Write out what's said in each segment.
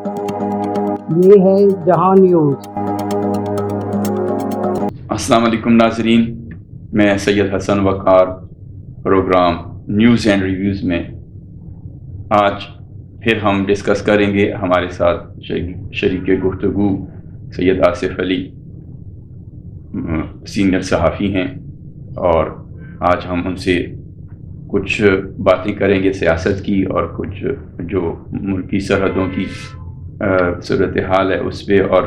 یہ ہے جہاں نیوز۔ السلام علیکم ناظرین، میں سید حسن وقار پروگرام نیوز اینڈ ریویوز میں آج پھر ہم ڈسکس کریں گے۔ ہمارے ساتھ شریک گفتگو سید آصف علی سینئر صحافی ہیں، اور آج ہم ان سے کچھ باتیں کریں گے سیاست کی اور کچھ جو ملکی سرحدوں کی صورتحال ہے اس پہ، اور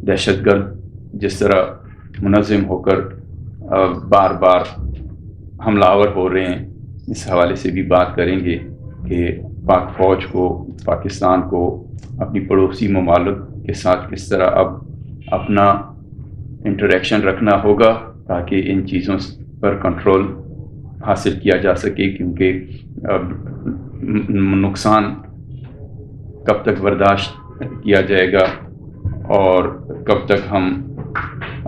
دہشت گرد جس طرح منظم ہو کر بار بار حملہ آور ہو رہے ہیں، اس حوالے سے بھی بات کریں گے کہ پاک فوج کو، پاکستان کو اپنی پڑوسی ممالک کے ساتھ کس طرح اب اپنا انٹریکشن رکھنا ہوگا تاکہ ان چیزوں پر کنٹرول حاصل کیا جا سکے، کیونکہ نقصان کب تک برداشت کیا جائے گا اور کب تک ہم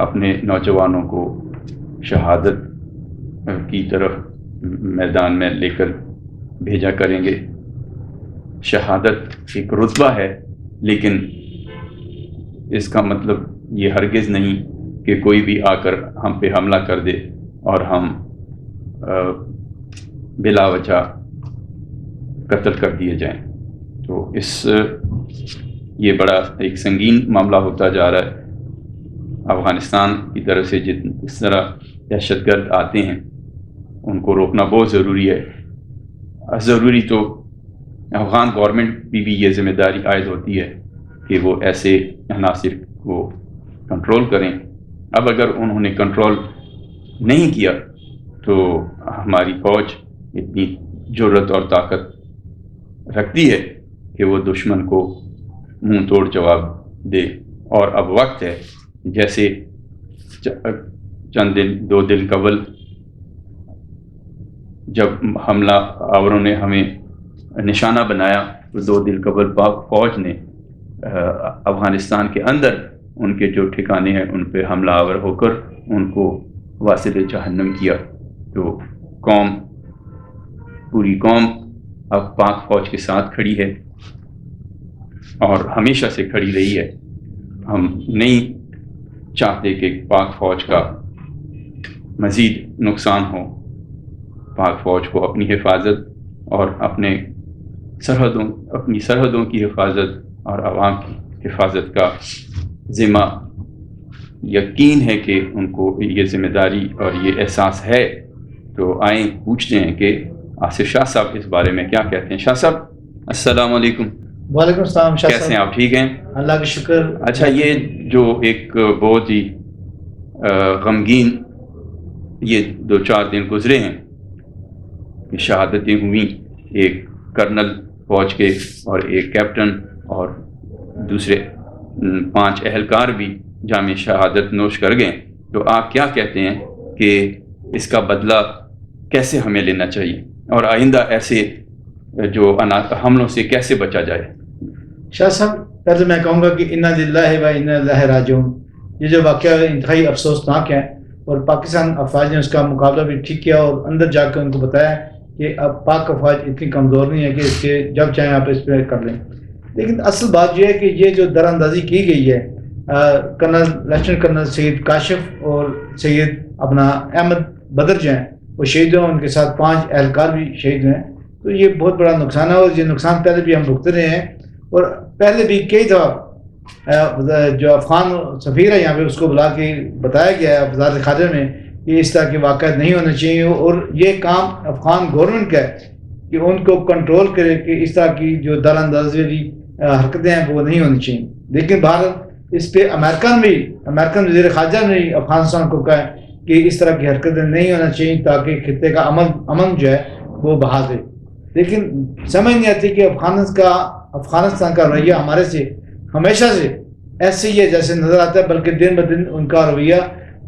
اپنے نوجوانوں کو شہادت کی طرف میدان میں لے کر بھیجا کریں گے۔ شہادت ایک رتبہ ہے، لیکن اس کا مطلب یہ ہرگز نہیں کہ کوئی بھی آ کر ہم پہ حملہ کر دے اور ہم بلا وجہ قتل کر دیے جائیں۔ تو یہ بڑا ایک سنگین معاملہ ہوتا جا رہا ہے۔ افغانستان کی طرف سے جس طرح دہشت گرد آتے ہیں ان کو روکنا بہت ضروری ہے۔ ضروری تو افغان گورنمنٹ بھی یہ ذمہ داری عائد ہوتی ہے کہ وہ ایسے عناصر کو کنٹرول کریں۔ اب اگر انہوں نے کنٹرول نہیں کیا تو ہماری فوج اتنی جرأت اور طاقت رکھتی ہے کہ وہ دشمن کو منہ توڑ جواب دے، اور اب وقت ہے، جیسے دو دن قبل جب حملہ آوروں نے ہمیں نشانہ بنایا تو 2 دن قبل پاک فوج نے افغانستان کے اندر ان کے جو ٹھکانے ہیں ان پہ حملہ آور ہو کر ان کو واصل جہنم کیا۔ تو پوری قوم اب پاک فوج کے ساتھ کھڑی ہے اور ہمیشہ سے کھڑی رہی ہے۔ ہم نہیں چاہتے کہ پاک فوج کا مزید نقصان ہو۔ پاک فوج کو اپنی حفاظت اور اپنی سرحدوں کی حفاظت اور عوام کی حفاظت کا ذمہ یقین ہے کہ ان کو یہ ذمہ داری اور یہ احساس ہے۔ تو آئیں پوچھتے ہیں کہ آصف شاہ صاحب اس بارے میں کیا کہتے ہیں۔ شاہ صاحب السلام علیکم۔ وعلیکم السلام شاہ صاحب، کیسے ہیں آپ؟ ٹھیک ہیں؟ اللہ کا شکر۔ اچھا، یہ جو ایک بہت ہی غمگین یہ 2-4 دن گزرے ہیں کہ شہادتیں ہوئیں، ایک کرنل فوج کے اور ایک کیپٹن اور دوسرے 5 اہلکار بھی جامع شہادت نوش کر گئے، تو آپ کیا کہتے ہیں کہ اس کا بدلہ کیسے ہمیں لینا چاہیے اور آئندہ ایسے جو حملوں سے کیسے بچا جائے؟ شاہ صاحب، پہلے میں کہوں گا کہ انا للہ و انا الیہ راجعون، یہ جو واقعہ انتہائی افسوسناک ہے، اور پاکستان افواج نے اس کا مقابلہ بھی ٹھیک کیا اور اندر جا کے ان کو بتایا کہ اب پاک افواج اتنی کمزور نہیں ہے کہ اس کے جب چاہیں آپ اس پہ کر لیں۔ لیکن اصل بات یہ ہے کہ یہ جو در اندازی کی گئی ہے، لیفٹیننٹ کرنل سید کاشف اور سید احمد بدر جو ہیں وہ شہید ہیں، ان کے ساتھ 5 اہلکار بھی شہید ہیں، تو یہ بہت بڑا نقصان ہے، اور یہ نقصان پہلے بھی ہم بھگت رہے ہیں، اور پہلے بھی کئی دفعہ جو افغان سفیر ہے یہاں پہ اس کو بلا کے بتایا گیا ہے وزارت خارجہ میں کہ اس طرح کے واقعات نہیں ہونے چاہیے، اور یہ کام افغان گورنمنٹ کا ہے کہ ان کو کنٹرول کرے کہ اس طرح کی جو در اندازی حرکتیں ہیں وہ نہیں ہونی چاہیے۔ لیکن بھارت اس پہ امریکن وزیر خارجہ نے افغانستان کو کہا کہ اس طرح کی حرکتیں نہیں ہونا چاہیے تاکہ خطے کا امن جو ہے وہ بحال ہے۔ لیکن سمجھ نہیں آتی کہ افغانستان کا رویہ ہمارے سے ہمیشہ سے ایسے ہی ہے جیسے نظر آتا ہے، بلکہ دن بدن ان کا رویہ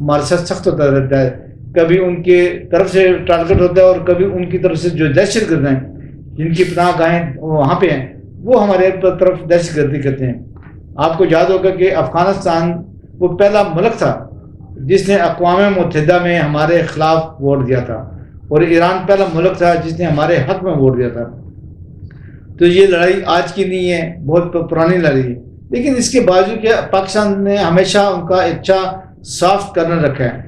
ہمارے ساتھ سخت ہوتا رہتا ہے۔ کبھی ان کے طرف سے ٹارگٹ ہوتا ہے اور کبھی ان کی طرف سے جو دہشت گرد ہیں جن کی پناہ گاہیں وہاں پہ ہیں وہ ہمارے طرف دہشت گردی کرتے ہیں۔ آپ کو یاد ہوگا کہ افغانستان وہ پہلا ملک تھا جس نے اقوام متحدہ میں ہمارے خلاف ووٹ دیا تھا، اور ایران پہلا ملک تھا جس نے ہمارے حق میں ووٹ دیا تھا۔ تو یہ لڑائی آج کی نہیں ہے، بہت پرانی لڑائی ہے، لیکن اس کے باوجود کہ پاکستان نے ہمیشہ ان کا اچھا سافٹ کرنر رکھا ہے.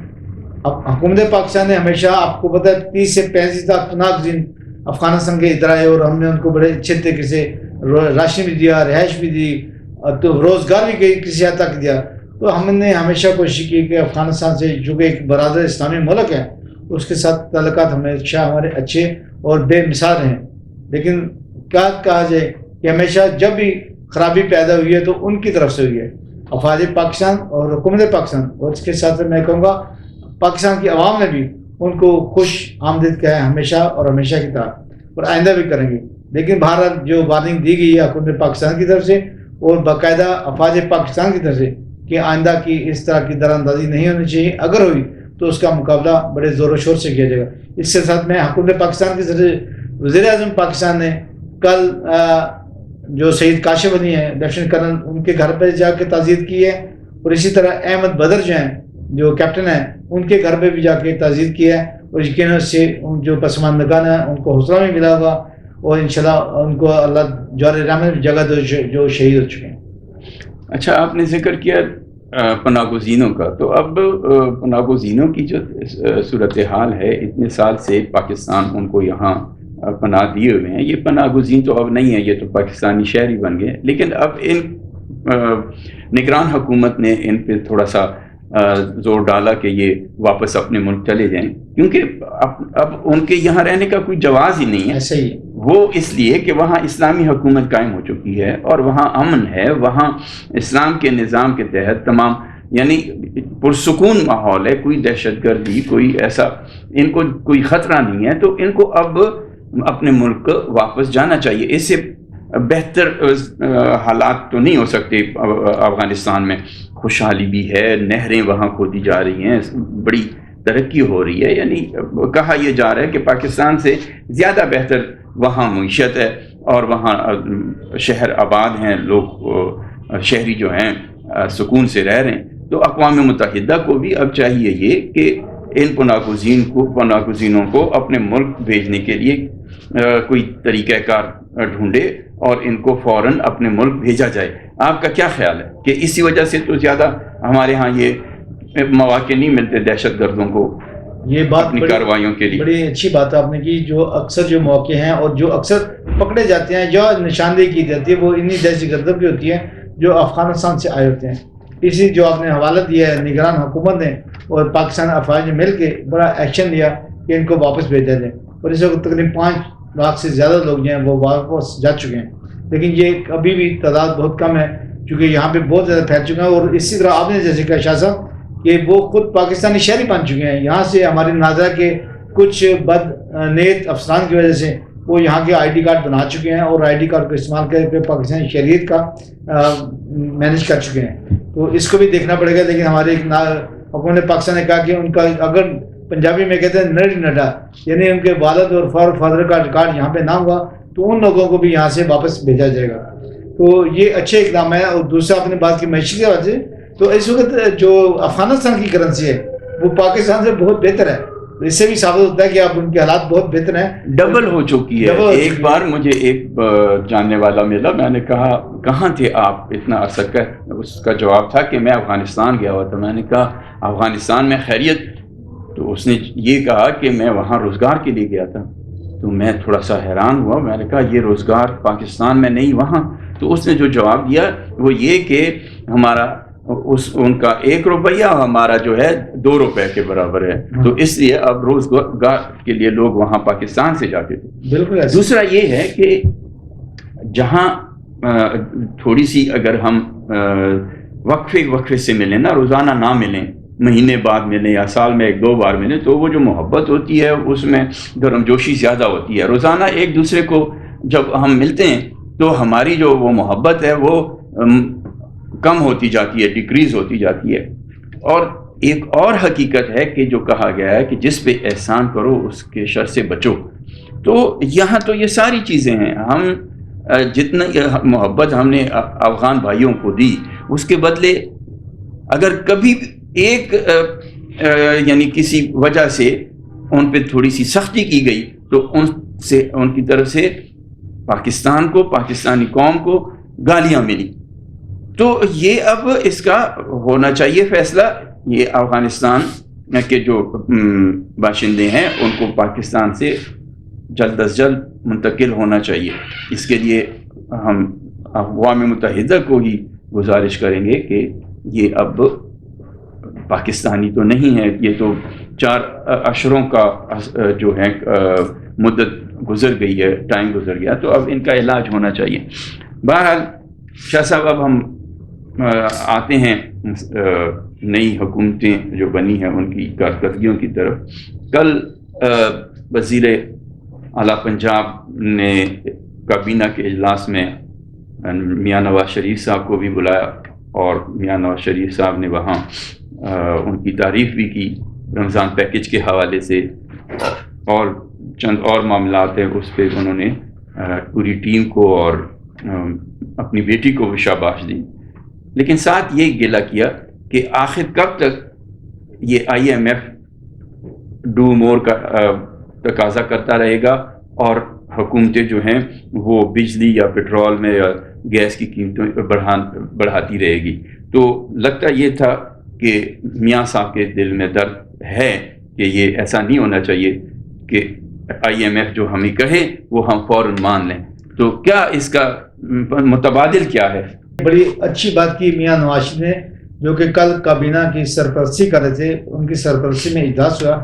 اب حکومت پاکستان نے ہمیشہ، آپ کو پتہ ہے 30 سے 35 تک پناہ گزین افغانستان کے ادھر آئے اور ہم نے ان کو بڑے اچھے طریقے سے راشن بھی دیا، رہائش بھی دی، تو روزگار بھی کسی حد تک دیا. تو ہم نے ہمیشہ کوشش کی کہ افغانستان سے جو کہ ایک برادر اسلامی ملک ہے اس کے ساتھ تعلقات ہمیشہ ہمارے اچھے اور بے مثال ہیں. لیکن کیا کہا جائے کہ ہمیشہ جب بھی خرابی پیدا ہوئی ہے تو ان کی طرف سے ہوئی ہے، افواج پاکستان اور حکومت پاکستان. اور اس کے ساتھ میں کہوں گا پاکستان کی عوام نے بھی ان کو خوش آمدید کہا ہے ہمیشہ اور ہمیشہ کی طرح، اور آئندہ بھی کریں گے. لیکن بہرحال جو وارننگ دی گئی ہے حکومت پاکستان کی طرف سے اور باقاعدہ افواج پاکستان کی طرف سے کہ آئندہ کی اس طرح کی دراندازی نہیں ہونی چاہیے، اگر ہوئی تو اس کا مقابلہ بڑے زور و شور سے کیا جائے گا. اس کے ساتھ میں حکومت پاکستان کی طرف سے وزیر اعظم پاکستان نے کل جو شہید کاشف علی ہیں لیفٹیننٹ کرنل، ان کے گھر پہ جا کے تعزیت کی ہے، اور اسی طرح احمد بدر جو ہیں جو کیپٹن ہیں ان کے گھر پہ بھی جا کے تعزیت کی ہے. اور یقیناً سے جو پسماندگان ہیں ان کو حوصلہ بھی ملا ہوگا اور انشاءاللہ ان کو اللہ جوار رحمت میں جگہ دے جو شہید ہو چکے ہیں. اچھا، آپ نے ذکر کیا پناہ گزینوں کا، تو اب پناہ گزینوں کی جو صورتحال ہے، اتنے سال سے پاکستان ان کو یہاں پناہ دیے ہوئے ہیں. یہ پناہ گزین تو اب نہیں ہے، یہ تو پاکستانی شہری بن گئے. لیکن اب ان نگران حکومت نے ان پہ تھوڑا سا زور ڈالا کہ یہ واپس اپنے ملک چلے جائیں، کیونکہ اب ان کے یہاں رہنے کا کوئی جواز ہی نہیں ہے. ایسا ہی وہ اس لیے کہ وہاں اسلامی حکومت قائم ہو چکی ہے اور وہاں امن ہے، وہاں اسلام کے نظام کے تحت تمام یعنی پرسکون ماحول ہے، کوئی دہشت گردی، کوئی ایسا ان کو کوئی خطرہ نہیں ہے. تو ان کو اب اپنے ملک واپس جانا چاہیے. اس سے بہتر حالات تو نہیں ہو سکتے. افغانستان میں خوشحالی بھی ہے، نہریں وہاں کھودی جا رہی ہیں، بڑی ترقی ہو رہی ہے. یعنی کہا یہ جا رہا ہے کہ پاکستان سے زیادہ بہتر وہاں معیشت ہے اور وہاں شہر آباد ہیں، لوگ شہری جو ہیں سکون سے رہ رہے ہیں. تو اقوام متحدہ کو بھی اب چاہیے یہ کہ ان پناہ گزینوں کو اپنے ملک بھیجنے کے لیے کوئی طریقہ کار ڈھونڈے اور ان کو فوراً اپنے ملک بھیجا جائے. آپ کا کیا خیال ہے کہ اسی وجہ سے تو زیادہ ہمارے ہاں یہ مواقع نہیں ملتے دہشت گردوں کو یہ بات اپنی کارروائیوں کے لیے؟ بڑی اچھی بات آپ نے کی. جو اکثر جو موقع ہیں اور جو اکثر پکڑے جاتے ہیں یا نشاندہی کی جاتی ہے وہ انہی دہشت گردوں کی ہوتی ہے جو افغانستان سے آئے ہوتے ہیں. اسی جو آپ نے حوالہ دیا ہے نگران حکومت نے اور پاکستان افواج نے مل کے بڑا ایکشن لیا کہ ان کو واپس بھیجا جائے. اور اس وقت تقریباً 5 لاکھ سے زیادہ لوگ جو ہیں وہ واپس جا چکے ہیں. لیکن یہ ابھی بھی تعداد بہت کم ہے چونکہ یہاں پہ بہت زیادہ پھیل چکا ہے. اور اسی طرح آپ نے جیسے کہا شاہ صاحب کہ وہ خود پاکستانی شہری بن چکے ہیں. یہاں سے ہمارے ناظرہ کے کچھ بد نیت افسران کی وجہ سے وہ یہاں کے آئی ڈی کارڈ بنا چکے ہیں اور آئی ڈی کارڈ کو استعمال کر کے پاکستانی شہریت کا مینیج کر چکے ہیں. تو اس کو بھی دیکھنا پڑے گا. لیکن ہمارے ایک حکومت پاکستان نے کہا کہ ان کا اگر پنجابی میں کہتے ہیں نڈ نڈا یعنی ان کے والد اور فادر کا ریکارڈ یہاں پہ نہ ہوا تو ان لوگوں کو بھی یہاں سے واپس بھیجا جائے گا. تو یہ اچھے اقدام ہے. اور دوسرا آپ نے بات کی معیشت کی وجہ سے تو اس وقت جو افغانستان کی کرنسی ہے وہ پاکستان سے بہت بہتر ہے. اس سے بھی ثابت ہوتا ہے کہ اب ان کے حالات بہت بہتر ہیں، ڈبل ہو چکی ہے. ایک بار مجھے ایک جاننے والا ملا، میں نے کہا کہاں تھے آپ اتنا عرصہ؟ اس کا جواب تھا کہ میں افغانستان گیا ہوا تھا. میں نے کہا افغانستان میں خیریت؟ تو اس نے یہ کہا کہ میں وہاں روزگار کے لیے گیا تھا. تو میں تھوڑا سا حیران ہوا. میں نے کہا یہ روزگار پاکستان میں نہیں وہاں. تو اس نے جو جواب دیا وہ یہ کہ ہمارا ان کا 1 روپیہ ہمارا جو ہے 2 روپے کے برابر ہے. تو اس لیے اب روزگار کے لیے لوگ وہاں پاکستان سے جاتے تھے. بالکل. دوسرا یہ ہے کہ جہاں تھوڑی سی اگر ہم وقفے سے ملیں نا، روزانہ نہ ملیں، مہینے بعد ملیں یا سال میں 1-2 بار ملیں، تو وہ جو محبت ہوتی ہے اس میں گرم جوشی زیادہ ہوتی ہے. روزانہ ایک دوسرے کو جب ہم ملتے ہیں تو ہماری جو وہ محبت ہے وہ کم ہوتی جاتی ہے، ڈیکریز ہوتی جاتی ہے. اور ایک اور حقیقت ہے کہ جو کہا گیا ہے کہ جس پہ احسان کرو اس کے شر سے بچو. تو یہاں تو یہ ساری چیزیں ہیں. ہم جتنا محبت ہم نے افغان بھائیوں کو دی اس کے بدلے اگر کبھی ایک یعنی کسی وجہ سے ان پہ تھوڑی سی سختی کی گئی تو ان کی طرف سے پاکستان کو, پاکستانی قوم کو گالیاں ملی. تو یہ اب اس کا ہونا چاہیے فیصلہ. یہ افغانستان کے جو باشندے ہیں ان کو پاکستان سے جلد از جلد منتقل ہونا چاہیے. اس کے لیے ہم اقوام متحدہ کو ہی گزارش کریں گے کہ یہ اب پاکستانی تو نہیں ہے, یہ تو 4 اشروں کا جو ہے مدت گزر گئی ہے, ٹائم گزر گیا, تو اب ان کا علاج ہونا چاہیے. بہرحال شاہ صاحب, اب ہم آتے ہیں نئی حکومتیں جو بنی ہیں ان کی کارکردگیوں کی طرف. کل وزیر اعلیٰ پنجاب نے کابینہ کے اجلاس میں میاں نواز شریف صاحب کو بھی بلایا اور میاں نواز شریف صاحب نے وہاں ان کی تعریف بھی کی رمضان پیکج کے حوالے سے, اور چند اور معاملات ہیں اس پہ انہوں نے پوری ٹیم کو اور اپنی بیٹی کو بھی شاباش دی. لیکن ساتھ یہ گلہ کیا کہ آخر کب تک یہ IMF ڈو مور کا تقاضا کرتا رہے گا اور حکومتیں جو ہیں وہ بجلی یا پیٹرول میں یا گیس کی قیمتیں بڑھاتی رہے گی. تو لگتا یہ تھا کہ میاں صاحب کے دل میں درد ہے کہ یہ ایسا نہیں ہونا چاہیے کہ IMF جو ہمیں کہے وہ ہم فوراً مان لیں. تو کیا اس کا متبادل کیا ہے؟ بڑی اچھی بات کی میاں نواز شریف نے, جو کہ کل کابینہ کی سرپرستی کر رہے تھے, ان کی سرپرستی میں اجلاس ہوا.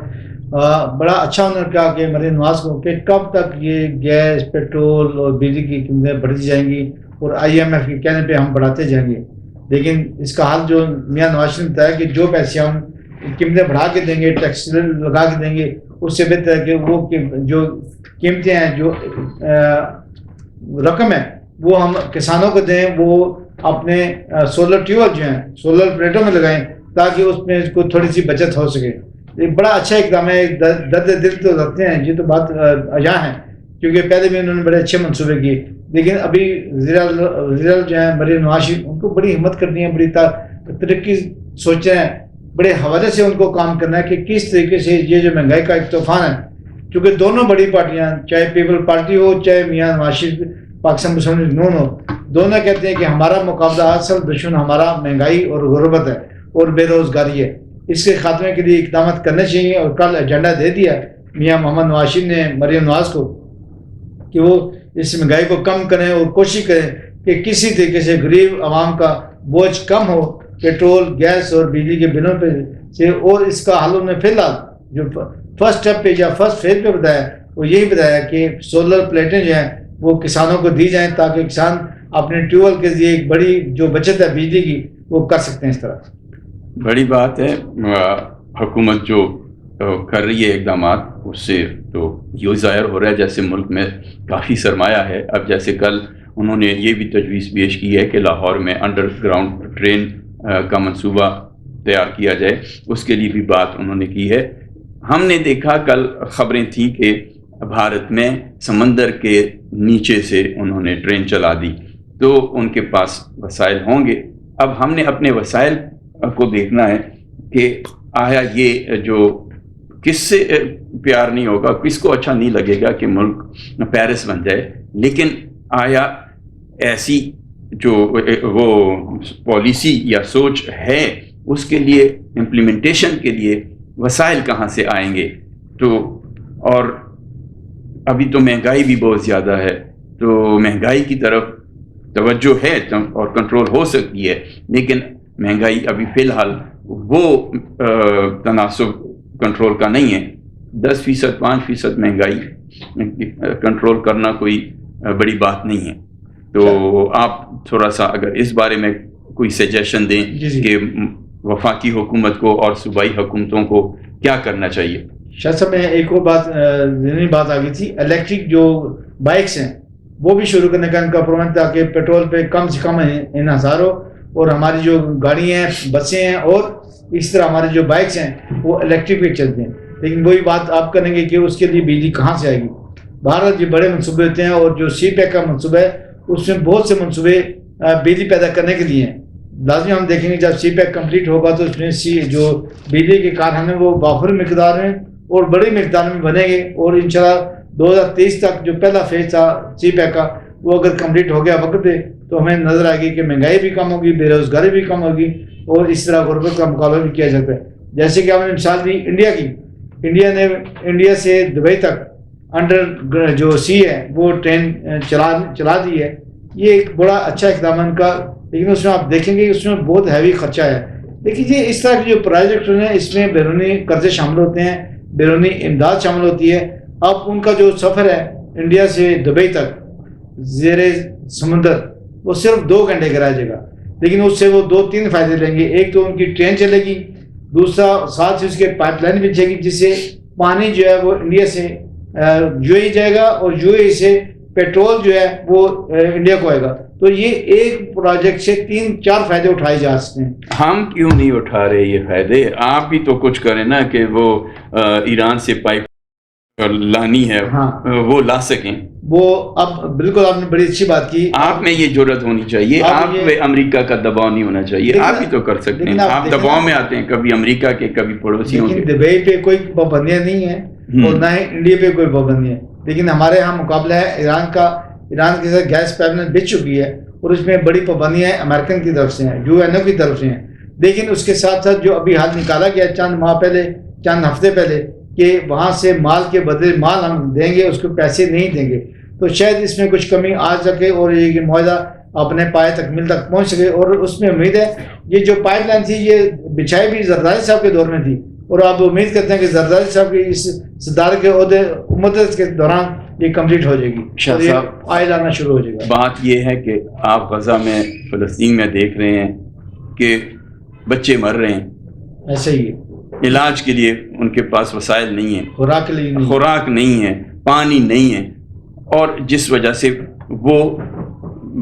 بڑا اچھا انہوں نے کہا کہ مریم نواز کو کہ کب تک یہ گیس, پیٹرول اور بجلی کی قیمتیں بڑھتی جائیں گی اور IMF کے کہنے پہ ہم بڑھاتے جائیں گے. لیکن اس کا حل جو میاں نواز شریف نے بتایا کہ جو پیسے ہم قیمتیں بڑھا کے دیں گے, ٹیکس لگا کے دیں گے, اس سے بہتر ہے کہ وہ جو قیمتیں ہیں, جو رقم ہے وہ ہم کسانوں کو دیں, وہ اپنے سولر ٹیوب جو ہیں سولر پلیٹوں میں لگائیں تاکہ اس میں کو تھوڑی سی بچت ہو سکے. یہ بڑا اچھا اقدام ہے. درد دل تو رکھتے ہیں, یہ تو بات اجاں ہے, کیونکہ پہلے بھی انہوں نے بڑے اچھے منصوبے کیے. لیکن ابھی وزیر جو ہیں مریم نواز شریف, ان کو بڑی ہمت کرنی ہے, بڑی ترقی سوچیں ہیں, بڑے حوالے سے ان کو کام کرنا ہے کہ کس طریقے سے یہ جو مہنگائی کا ایک طوفان ہے, کیونکہ دونوں بڑی پارٹیاں, چاہے پیپل پارٹی ہو چاہے میاں نواز شریف پاکستان مسلم لیگ نون ہو, دونوں کہتے ہیں کہ ہمارا مقابلہ اصل دشمن ہمارا مہنگائی اور غربت ہے اور بے روزگاری ہے. اس کے خاتمے کے لیے اقدامات کرنے چاہیے. اور کل ایجنڈا دے دیا میاں محمد نواز شریف نے مریم نواز کو کہ وہ اس مہنگائی کو کم کریں اور کوشش کریں کہ کسی طریقے سے غریب عوام کا بوجھ کم ہو پیٹرول, گیس اور بجلی کے بلوں پہ سے. اور اس کا حل انہوں نے فی الحال جو فرسٹ اسٹیپ پہ یا فرسٹ فیز پہ بتایا, وہ یہی بتایا کہ سولر پلیٹیں جو ہیں وہ کسانوں کو دی جائیں تاکہ کسان اپنے ٹیوبویل کے ذریعے ایک بڑی جو بچت ہے بجلی کی وہ کر سکتے ہیں. اس طرح بڑی بات ہے حکومت جو کر رہی ہے اقدامات, اس سے تو یہ ظاہر ہو رہا ہے جیسے ملک میں کافی سرمایہ ہے. اب جیسے کل انہوں نے یہ بھی تجویز پیش کی ہے کہ لاہور میں انڈر گراؤنڈ ٹرین کا منصوبہ تیار کیا جائے, اس کے لیے بھی بات انہوں نے کی ہے. ہم نے دیکھا کل خبریں تھیں کہ بھارت میں سمندر کے نیچے سے انہوں نے ٹرین چلا دی, تو ان کے پاس وسائل ہوں گے. اب ہم نے اپنے وسائل کو دیکھنا ہے کہ آیا یہ جو کس سے پیار نہیں ہوگا, کس کو اچھا نہیں لگے گا کہ ملک پیرس بن جائے, لیکن آیا ایسی جو وہ پالیسی یا سوچ ہے اس کے لیے امپلیمنٹیشن کے لیے وسائل کہاں سے آئیں گے. تو اور ابھی تو مہنگائی بھی بہت زیادہ ہے, تو مہنگائی کی طرف توجہ ہے اور کنٹرول ہو سکتی ہے, لیکن مہنگائی ابھی فی الحال وہ تناسب کنٹرول کا نہیں ہے. 10%, 5% مہنگائی کنٹرول کرنا کوئی بڑی بات نہیں ہے. تو آپ تھوڑا سا اگر اس بارے میں کوئی سجیشن دیں کہ وفاقی حکومت کو اور صوبائی حکومتوں کو کیا کرنا چاہیے. شاہ صاحب میں ایک اور بات آ گئی تھی, الیکٹرک جو بائکس ہیں وہ بھی شروع کرنے کا ان کا پروگرام, تاکہ پیٹرول پہ کم سے کم انحصار ہو اور ہماری جو گاڑیاں ہیں, بسیں ہیں اور اس طرح ہماری جو بائکس ہیں وہ الیکٹرک پہ چلتے ہیں. لیکن وہی بات آپ کریں گے کہ اس کے لیے بجلی کہاں سے آئے گی. بھارت یہ بڑے منصوبے ہوتے ہیں اور جو سی پیک کا منصوبہ ہے اس میں بہت سے منصوبے بجلی پیدا کرنے کے لیے ہیں. لازمی ہم دیکھیں گے جب سی پیک کمپلیٹ ہوگا تو اس میں جو بجلی کے کارخانے وہ بافر مقدار میں اور بڑی مقدار میں بنیں گے, اور انشاءاللہ 2023 تک جو پہلا فیز تھا سی پیک کا وہ اگر کمپلیٹ ہو گیا وقت پہ تو ہمیں نظر آئے گی کہ مہنگائی بھی کم ہوگی, بے روزگاری بھی کم ہوگی اور اس طرح غربت کا مقابلہ بھی کیا جاتا ہے. جیسے کہ ہم نے مثال دی انڈیا کی, انڈیا نے انڈیا سے دبئی تک انڈر جو سی ہے وہ ٹرین چلا دی ہے. یہ ایک بڑا اچھا اقدام ہے ان کا, لیکن اس میں آپ دیکھیں گے اس میں بہت ہیوی خرچہ ہے. لیکن یہ اس طرح کے جو پروجیکٹ ہیں اس میں بیرونی قرضے شامل ہوتے ہیں, بیرونی امداد شامل ہوتی ہے. اب ان کا جو سفر ہے انڈیا سے دبئی تک زیر سمندر وہ صرف 2 گھنٹے کا رہ جائے گا, لیکن اس سے وہ 2-3 فائدے لیں گے. ایک تو ان کی ٹرین چلے گی, دوسرا ساتھ سے اس کے پائپ لائن بھی چلے گی جس سے پانی جو ہے وہ انڈیا سے یو اے جائے گا اور یو اے سے پیٹرول جو ہے وہ انڈیا کو آئے گا. تو یہ ایک پروجیکٹ سے 3-4 فائدے اٹھائے جا سکتے ہیں. ہم کیوں نہیں اٹھا رہے یہ فائدے؟ آپ بھی تو کچھ کریں نا کہ وہ ایران سے پائپ لانی ہے, ہاں وہ لا سکیں. وہ اب بالکل آپ نے بڑی اچھی بات کی. آپ میں یہ جرت ہونی چاہیے, آپ پہ امریکہ کا دباؤ نہیں ہونا چاہیے. آپ بھی تو کر سکتے ہیں. آپ دباؤ میں آتے ہیں کبھی امریکہ کے کبھی پڑوسیوں کے. لیکن دبئی پہ کوئی پابندیاں نہیں ہیں اور نہ ہی انڈیا پہ کوئی پابندی ہے. لیکن ہمارے یہاں مقابلہ ہے ایران کا. ایران کے ساتھ گیس پائپ لائن بچ چکی ہے اور اس میں بڑی پابندیاں امریکن کی طرف سے ہیں, UN کی طرف سے ہیں. لیکن اس کے ساتھ ساتھ جو ابھی حل نکالا گیا چند ماہ پہلے, چند ہفتے پہلے, کہ وہاں سے مال کے بدلے مال ہم دیں گے, اس کو پیسے نہیں دیں گے. تو شاید اس میں کچھ کمی آ سکے اور یہ معاہدہ اپنے پائے تکمیل تک پہنچ سکے. اور اس میں امید ہے یہ جو پائپ لائن تھی یہ بچھائی بھی زرداری صاحب کے دور میں تھی, اور آپ امید کرتے ہیں کہ زرداری صاحب کی اس صدارت کے عہدے عمرت کے دوران یہ کمپلیٹ ہو جائے گی, شاہ صاحب آئے جانا شروع ہو جائے گا. بات یہ ہے کہ آپ غزہ میں فلسطین میں دیکھ رہے ہیں کہ بچے مر رہے ہیں, ایسے ہی علاج کے لیے ان کے پاس وسائل نہیں ہیں, خوراک کے لیے نہیں, خوراک نہیں ہے, پانی نہیں ہے, اور جس وجہ سے وہ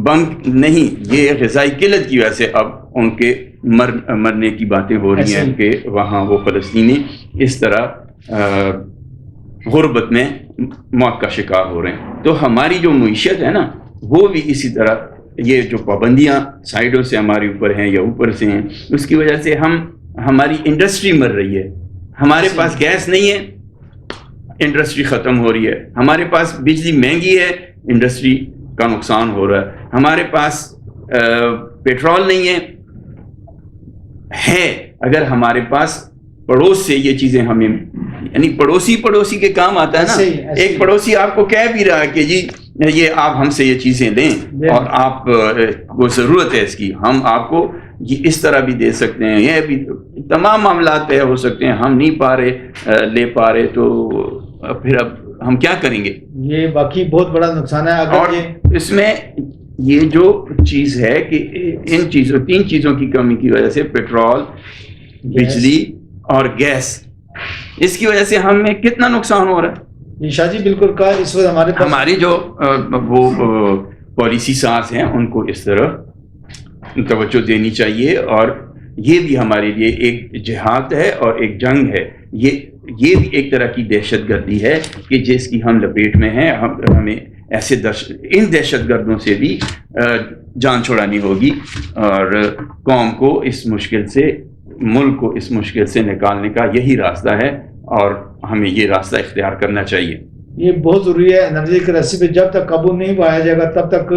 بنک نہیں, یہ غذائی قلت کی وجہ سے اب ان کے مرنے کی باتیں ہو رہی ہیں کہ وہاں وہ فلسطینی اس طرح غربت میں موت کا شکار ہو رہے ہیں. تو ہماری جو معیشت ہے نا وہ بھی اسی طرح, یہ جو پابندیاں سائڈوں سے ہمارے اوپر ہیں یا اوپر سے ہیں, اس کی وجہ سے ہماری انڈسٹری مر رہی ہے. ہمارے پاس گیس نہیں ہے, انڈسٹری ختم ہو رہی ہے. ہمارے پاس بجلی مہنگی ہے, انڈسٹری کا نقصان ہو رہا ہے. ہمارے پاس پیٹرول نہیں ہے. اگر ہمارے پاس پڑوس سے یہ چیزیں ہمیں, یعنی پڑوسی کے کام آتا ہے نا. ایک پڑوسی آپ کو کہہ بھی رہا ہے کہ جی یہ آپ ہم سے یہ چیزیں لیں اور آپ کو ضرورت ہے اس کی, ہم آپ کو یہ اس طرح بھی دے سکتے ہیں. یہ بھی تمام معاملات طے ہو سکتے ہیں. ہم نہیں لے پا رہے تو پھر اب ہم کیا کریں گے؟ یہ باقی بہت بڑا نقصان ہے. اور اس میں یہ جو چیز ہے کہ ان 3 چیزوں کی کمی کی وجہ سے, پیٹرول, بجلی اور گیس, اس کی وجہ سے ہمیں کتنا نقصان ہو رہا ہے. شاہ جی بالکل کہا. اس وقت ہماری جو وہ پالیسی ساز ہیں ان کو اس طرح توجہ دینی چاہیے. اور یہ بھی ہمارے لیے ایک جہاد ہے اور ایک جنگ ہے. یہ بھی ایک طرح کی دہشت گردی ہے کہ جس کی ہم لپیٹ میں ہیں. ہمیں ایسے ان دہشت گردوں سے بھی جان چھڑانی ہوگی اور قوم کو اس مشکل سے, ملک کو اس مشکل سے نکالنے کا یہی راستہ ہے اور ہمیں یہ راستہ اختیار کرنا چاہیے. یہ بہت ضروری ہے. انرجی کرنسی پہ جب تک قابو نہیں پایا جائے گا تب تک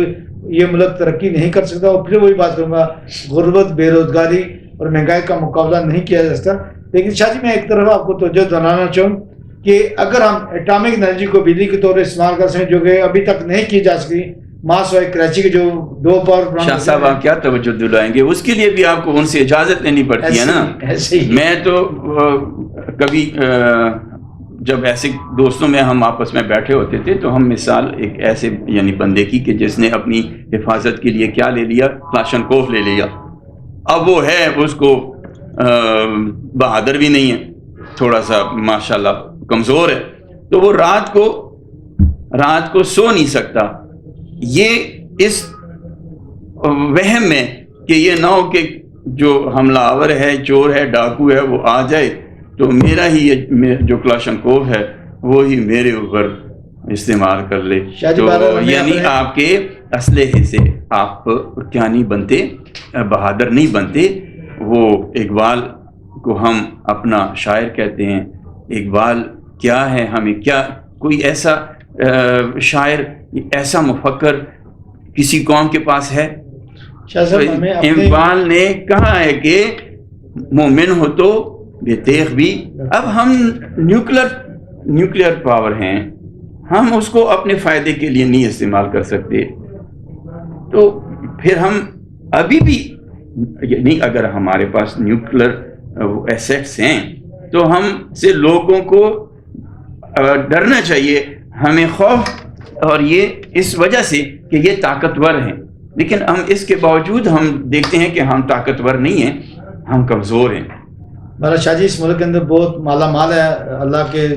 یہ ملک ترقی نہیں کر سکتا. اور پھر وہی بات کروں گا, غربت, بے روزگاری اور مہنگائی کا مقابلہ نہیں کیا جا سکتا. لیکن شاہ جی میں ایک طرف آپ کو توجہ دلانا چاہوں کہ اگر ہم ایٹامک انرجی کو بجلی کے طور پر استعمال کر سکیں, جو کہ ابھی تک نہیں کی جا سکی, ماسوائے کراچی کے جو 2 پاور پلانٹ. شاہ صاحب آپ کیا توجہ دلائیں گے؟ اس کے لیے بھی آپ کو ان سے اجازت لینی پڑتی ہے نا. میں تو کبھی جب ایسے دوستوں میں ہم آپس میں بیٹھے ہوتے تھے تو ہم مثال ایک ایسے یعنی بندے کی کہ جس نے اپنی حفاظت کے لیے کیا لے لیا, کلاشنکوف لے لیا. اب وہ ہے, اس کو بہادر بھی نہیں ہے, تھوڑا سا ماشاءاللہ کمزور ہے, تو وہ رات کو سو نہیں سکتا. یہ اس وہم میں کہ یہ نہ ہو کہ جو حملہ آور ہے, چور ہے, ڈاکو ہے, وہ آ جائے تو میرا ہی یہ جو کلاشنکوف ہے وہی میرے اوپر استعمال کر لے. تو یعنی آپ کے اسلحے سے آپ کیا نہیں بنتے, بہادر نہیں بنتے. وہ اقبال کو ہم اپنا شاعر کہتے ہیں. اقبال کیا ہے, ہمیں کیا کوئی ایسا شاعر ایسا مفکر کسی قوم کے پاس ہے؟ شاہ صاحب ہمیں اپنے اقبال نے کہا ہے کہ مومن ہو تو بے تیغ بھی. اب ہم نیوکلیر پاور ہیں, ہم اس کو اپنے فائدے کے لیے نہیں استعمال کر سکتے, تو پھر ہم ابھی بھی نہیں, اگر ہمارے پاس نیوکلیر ایسیٹس ہیں تو ہم سے لوگوں کو ڈرنا چاہیے, ہمیں خوف, اور یہ اس وجہ سے کہ یہ طاقتور ہیں, لیکن ہم اس کے باوجود ہم دیکھتے ہیں کہ ہم طاقتور نہیں ہیں, ہم کمزور ہیں. مولانا شاہ جی اس ملک کے اندر بہت مالا مال ہے اللہ کے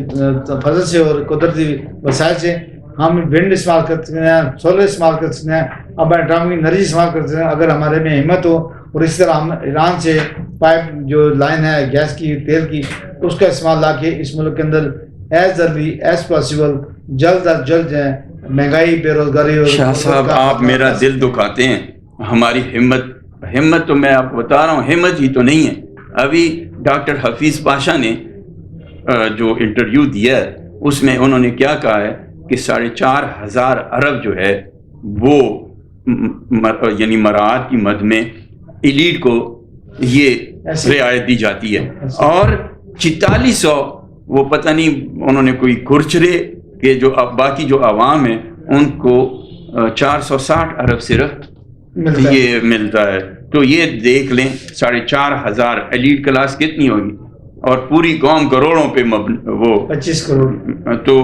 فضل سے اور قدرتی وسائل سے. ہم ونڈ استعمال کر سکتے ہیں, سولر استعمال کر سکتے ہیں, اب اٹامک انرجی استعمال کر سکتے ہیں اگر ہمارے میں ہمت ہو. اور اس طرح ہم ایران سے پائپ جو لائن ہے گیس کی, تیل کی, اس کا استعمال لا کے اس ملک کے اندر ایز ارلی ایز پاسبل جلد از جلد ہے مہنگائی, بے روزگاری. اور شاہ صاحب آپ میرا دل دکھاتے ہیں. ہماری ہمت تو میں آپ کو بتا رہا ہوں, ہمت ہی تو نہیں ہے. ابھی ڈاکٹر حفیظ پاشا نے جو انٹرویو دیا ہے اس میں انہوں نے کیا کہا ہے کہ 4,500 ارب جو ہے وہ یعنی مراعات کی مد میں ایلیٹ کو یہ رعایت دی جاتی ہے, اور 4400 وہ پتہ نہیں انہوں نے کوئی کھرچرے کہ جو باقی جو عوام ہیں ان کو 460 ارب صرف یہ ملتا ہے. تو یہ دیکھ لیں 4,500 ایلیٹ کلاس کتنی ہوگی, اور پوری قوم کروڑوں پہ وہ 25 کروڑ, تو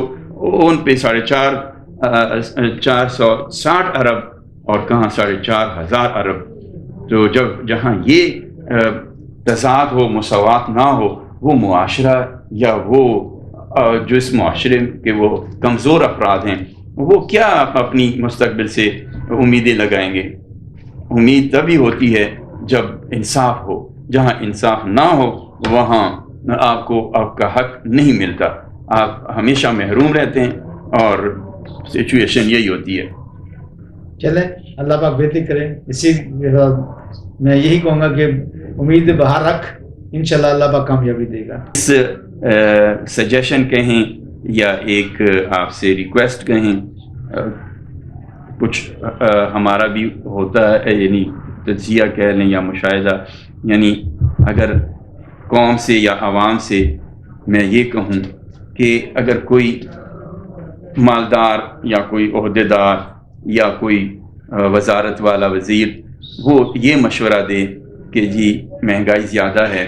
ان پہ 460 ارب اور کہاں 4,500 ارب. تو جہاں یہ تضاد ہو, مساوات نہ ہو, وہ معاشرہ یا وہ جو اس معاشرے کے وہ کمزور افراد ہیں وہ کیا اپنی مستقبل سے امیدیں لگائیں گے؟ امید تبھی ہوتی ہے جب انصاف ہو. جہاں انصاف نہ ہو وہاں آپ کو آپ کا حق نہیں ملتا, آپ ہمیشہ محروم رہتے ہیں, اور سچویشن یہی ہوتی ہے. چلیں اللہ پاک بہتری کریں. اسی میں یہی کہوں گا کہ امید باہر رکھ, انشاءاللہ اللہ پاک کامیابی دے گا. اس سجیشن کہیں یا ایک آپ سے ریکویسٹ کہیں, کچھ ہمارا بھی ہوتا ہے, یعنی تجزیہ کہہ لیں یا مشاہدہ, یعنی اگر قوم سے یا عوام سے میں یہ کہوں کہ اگر کوئی مالدار یا کوئی عہدیدار یا کوئی وزارت والا وزیر وہ یہ مشورہ دے کہ جی مہنگائی زیادہ ہے,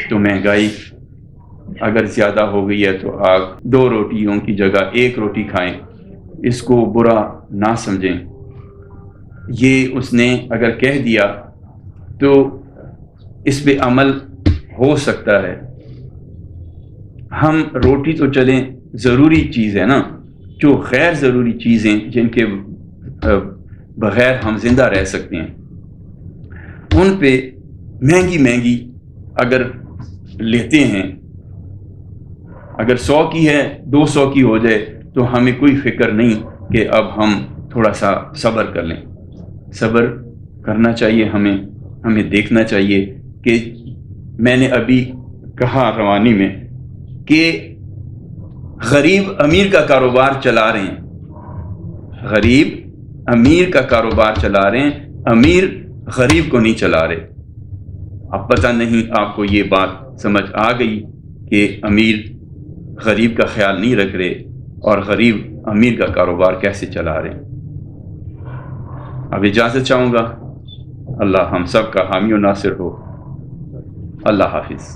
تو مہنگائی اگر زیادہ ہو گئی ہے تو آپ 2 روٹیوں کی جگہ 1 روٹی کھائیں, اس کو برا نہ سمجھیں. یہ اس نے اگر کہہ دیا تو اس پہ عمل ہو سکتا ہے. ہم روٹی تو چلیں ضروری چیز ہے نا, جو غیر ضروری چیزیں جن کے بغیر ہم زندہ رہ سکتے ہیں ان پہ مہنگی اگر لیتے ہیں, اگر 100 کی ہے 200 کی ہو جائے تو ہمیں کوئی فکر نہیں کہ اب ہم تھوڑا سا صبر کر لیں. صبر کرنا چاہیے, ہمیں دیکھنا چاہیے کہ میں نے ابھی کہا روانی میں کہ غریب امیر کا کاروبار چلا رہے ہیں, غریب امیر کا کاروبار چلا رہے ہیں, امیر غریب کو نہیں چلا رہے. اب پتہ نہیں آپ کو یہ بات سمجھ آ گئی کہ امیر غریب کا خیال نہیں رکھ رہے اور غریب امیر کا کاروبار کیسے چلا رہے ہیں. اب اجازت چاہوں گا. اللہ ہم سب کا حامی و ناصر ہو. اللہ حافظ.